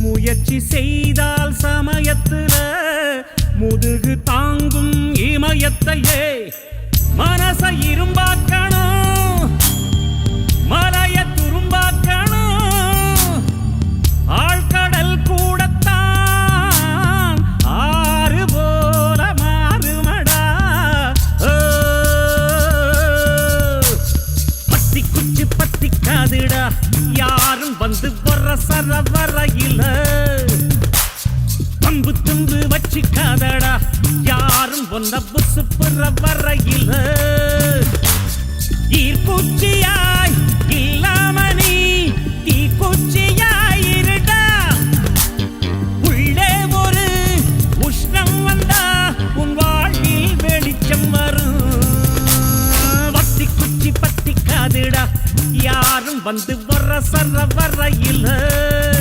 முயற்சி செய்தால் சமயத்துல முதுகு தாங்கும் இமயத்தையே மனச இரும்பாக்கணும் மலைய துரும்பாக்கணும் ஆழ்கடல் கூடத்தான் ஆறு போல மாறுமடா பத்தி குச்சி பத்தி காதுடா யாரும் வந்து வர சரவரையில பம்பு தும்பு வச்சிக்காதடா யாரும் ஒன்ன புசு புற வரையில ஈர்ப்பூச்சியாய் இல்லாம நீ தீக்குச்சியாய் இருடா உள்ளே ஒரு உஷ்ணம் வந்தா உன் வாழ்வில் வெளிச்சம் வரும் வத்தி குச்சி பத்தி காதுடா யாரும் வந்து வர சர வரையில